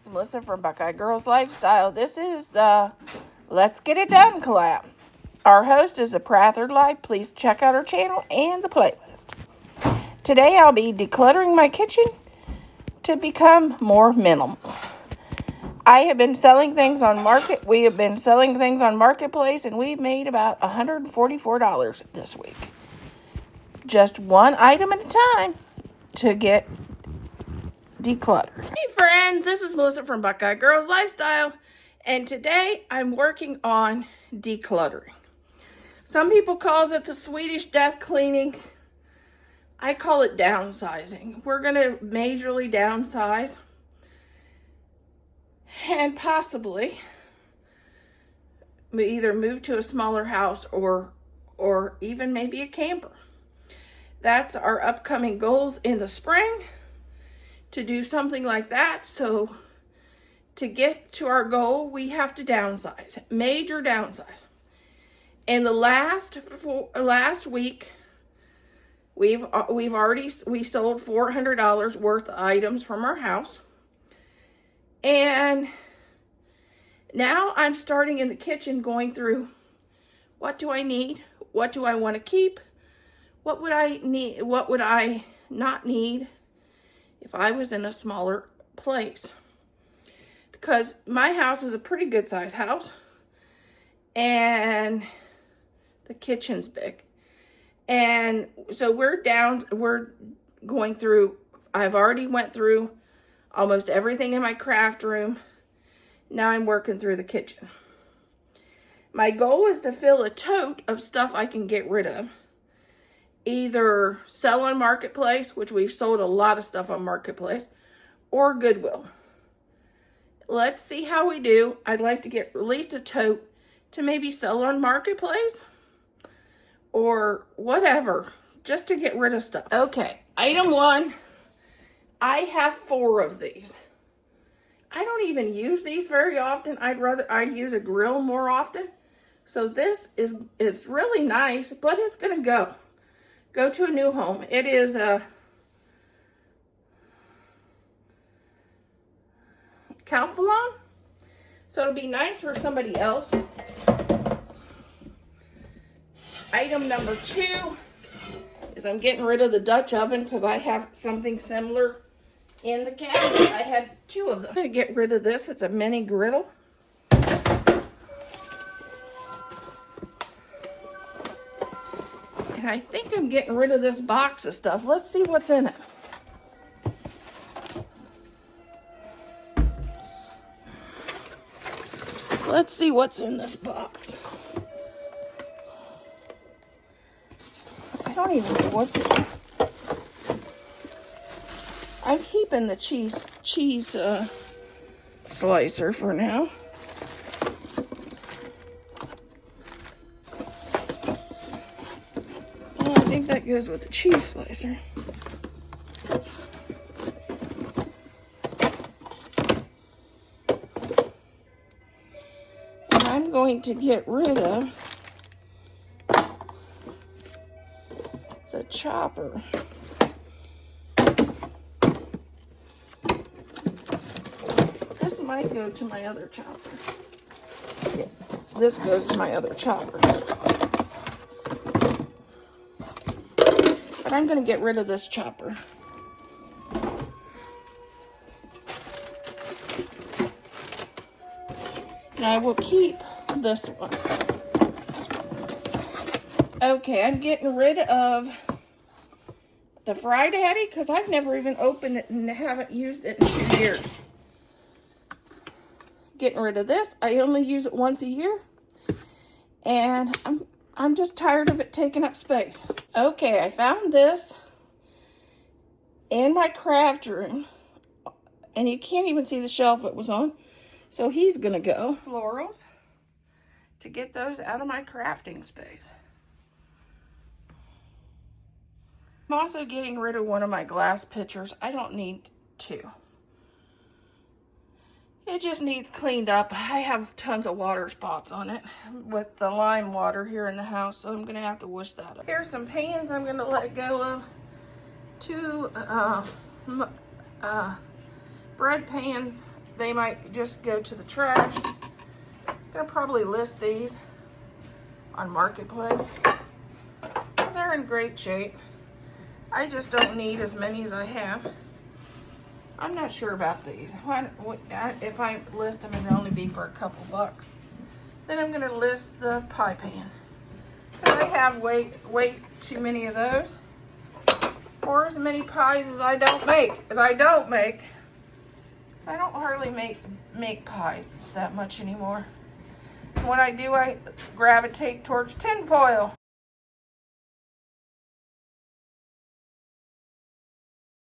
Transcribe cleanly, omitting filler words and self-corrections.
It's Melissa from Buckeye Girls Lifestyle. This is the Let's Get It Done collab. Our host is a Prather Life. Please check out our channel and the playlist. Today I'll be decluttering my kitchen to become more minimal. I have been selling things on market. We have been selling things on Marketplace, and we've made about $144 this week. Just one item at a time to get decluttered. Hey friends, this is Melissa from Buckeye Girls Lifestyle, and today I'm working on decluttering. Some people call it the Swedish death cleaning. I call it downsizing. We're going to majorly downsize and possibly either move to a smaller house or even maybe a camper. That's our upcoming goals in the spring, to do something like that. So to get to our goal, we have to downsize, major downsize. In the last week, we sold $400 worth of items from our house. And now I'm starting in the kitchen, going through, what do I need? What do I want to keep? What would I need? What would I not need if I was in a smaller place? Because my house is a pretty good size house, and the kitchen's big. And so we're going through, I've already went through almost everything in my craft room. Now I'm working through the kitchen. My goal is to fill a tote of stuff I can get rid of. Either sell on Marketplace, which we've sold a lot of stuff on Marketplace, or Goodwill. Let's see how we do. I'd like to get at least a tote to maybe sell on Marketplace or whatever, just to get rid of stuff. Okay, item one. I have 4 of these. I don't even use these very often. I'd use a grill more often. So it's really nice, but it's gonna go to a new home. It is a Calphalon, so it'll be nice for somebody else. Item number 2 is I'm getting rid of the Dutch oven because I have something similar in the cabinet. I had 2 of them. I'm gonna get rid of this. It's a mini griddle. And I think I'm getting rid of this box of stuff. Let's see what's in it. Let's see what's in this box. I don't even know what's in it. I'm keeping the cheese slicer for now. I think that goes with the cheese slicer. And I'm going to get rid of the chopper. This might go to my other chopper. Yeah, this goes to my other chopper. But I'm going to get rid of this chopper. And I will keep this one. Okay, I'm getting rid of the Fry Daddy because I've never even opened it and haven't used it in 2 years. Getting rid of this. I only use it once a year. And I'm just tired of it taking up space. Okay, I found this in my craft room. And you can't even see the shelf it was on. So he's going to go. Florals to get those out of my crafting space. I'm also getting rid of one of my glass pitchers. I don't need 2. It just needs cleaned up. I have tons of water spots on it with the lime water here in the house, so I'm going to have to wash that up. Here's some pans I'm going to let go of. 2 bread pans they might just go to the trash. I'm gonna probably list these on Marketplace because they're in great shape. I just don't need as many as I have. I'm not sure about these. If I list them, it'll only be for a couple bucks. Then I'm gonna list the pie pan. I have way too many of those, or as many pies as I don't make. Because I don't hardly make pies that much anymore. And when I do, I gravitate towards tin foil.